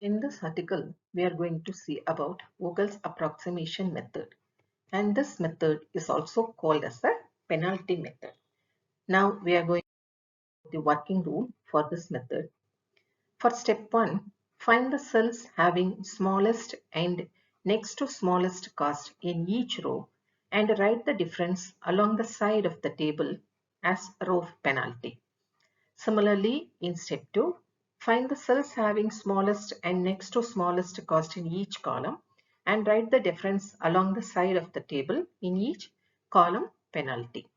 In this article, we are going to see about Vogel's approximation method, and this method is also called as a penalty method. Now we are going to the working rule for this method. For step 1, find the cells having smallest and next to smallest cost in each row and write the difference along the side of the table as row penalty. Similarly, in step 2, find the cells having smallest and next to smallest cost in each column and write the difference along the side of the table in each column penalty.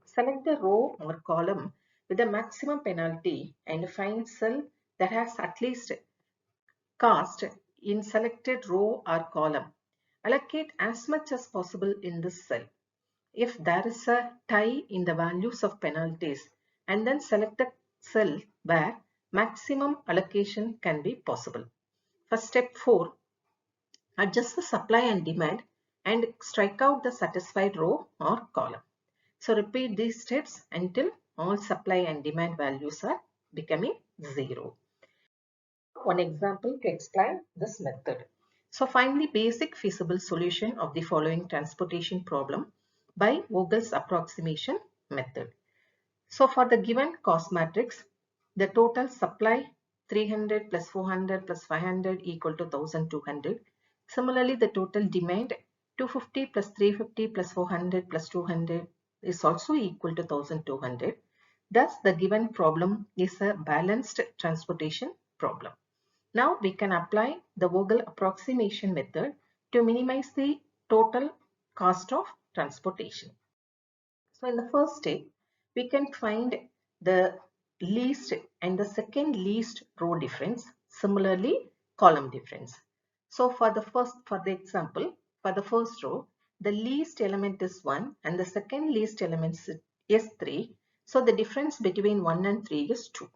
Select the row or column with the maximum penalty and find cell that has at least cost in selected row or column. Allocate as much as possible in this cell. If there is a tie in the values of penalties, and then select the cell where maximum allocation can be possible. For step 4, adjust the supply and demand and strike out the satisfied row or column. So repeat these steps until all supply and demand values are becoming 0. One example to explain this method. So find the basic feasible solution of the following transportation problem by Vogel's approximation method. So for the given cost matrix, the total supply 300 plus 400 plus 500 equal to 1200. Similarly, the total demand 250 plus 350 plus 400 plus 200 is also equal to 1200. Thus, the given problem is a balanced transportation problem. Now we can apply the Vogel approximation method to minimize the total cost of transportation. So in the first step, we can find the least and the second least row difference, similarly column difference. So for the example, for the first row, the least element is 1 and the second least element is 3. So the difference between 1 and 3 is 2.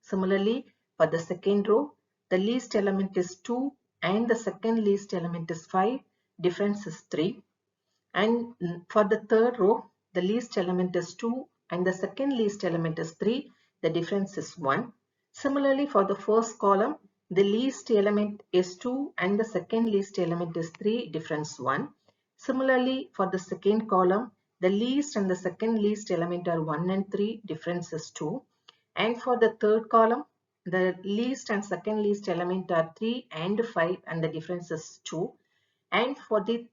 Similarly, for the second row, the least element is 2 and the second least element is 5. Difference is 3. And for the third row, the least element is 2 and the second least element is 3. The difference is 1. Similarly, for the first column, the least element is 2 and the second least element is 3. Difference 1. Similarly, for the second column, the least and the second least element are 1 and 3. Difference is 2. And for the third column, the least and second least element are 3 and 5 and the difference is 2. And for the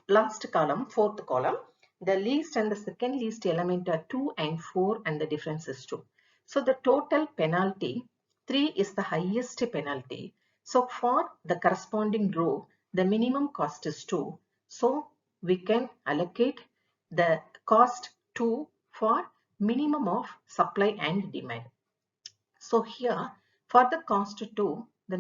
last column, fourth column, the least and the second least element are 2 and 4 and the difference is 2. So the total penalty, 3 is the highest penalty. So for the corresponding row, the minimum cost is 2. So we can allocate the cost 2 for minimum of supply and demand. So here for the cost 2, the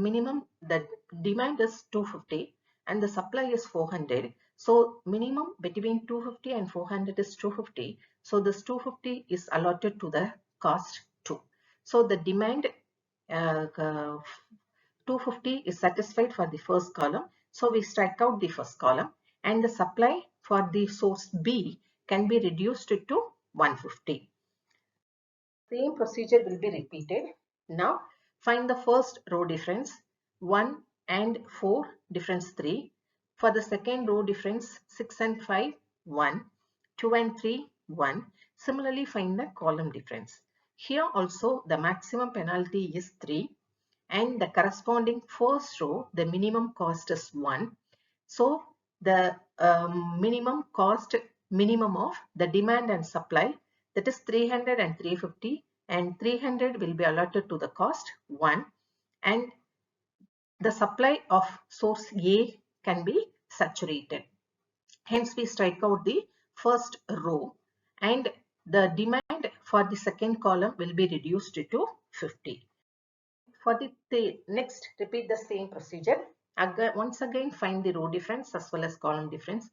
demand is 250 and the supply is 400. So minimum between 250 and 400 is 250. So this 250 is allotted to the cost 2. So the demand 250 is satisfied for the first column. So we strike out the first column and the supply for the source B can be reduced to 150. Same procedure will be repeated. Now find the first row difference 1 and 4, difference 3. For the second row difference 6 and 5, 1, 2 and 3, 1. Similarly find the column difference. Here also the maximum penalty is 3 and the corresponding first row the minimum cost is 1. So the minimum of the demand and supply, that is 300 and 350, and 300 will be allotted to the cost 1 and the supply of source A can be saturated. Hence we strike out the first row and the demand for the second column will be reduced to 50. For the next, repeat the same procedure. Once again find the row difference as well as column difference.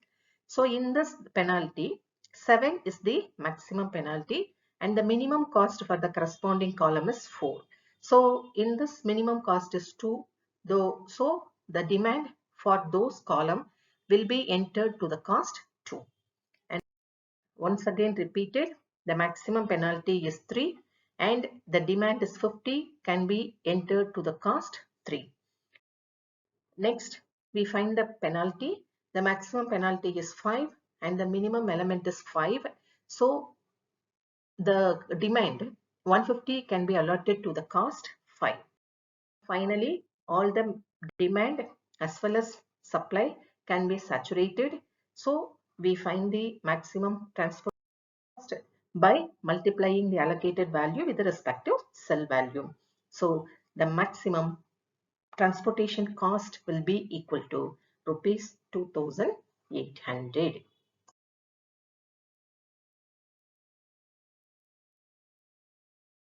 So in this penalty, 7 is the maximum penalty and the minimum cost for the corresponding column is 4. So in this minimum cost is 2, though, so the demand for those column will be entered to the cost 2. And once again repeated, the maximum penalty is 3 and the demand is 50 can be entered to the cost 3. Next, we find the penalty. The maximum penalty is 5 and the minimum element is 5. So the demand 150 can be allotted to the cost 5. Finally, all the demand as well as supply can be saturated. So we find the maximum transfer cost by multiplying the allocated value with the respective cell value. So the maximum transportation cost will be equal to rupees 2,800.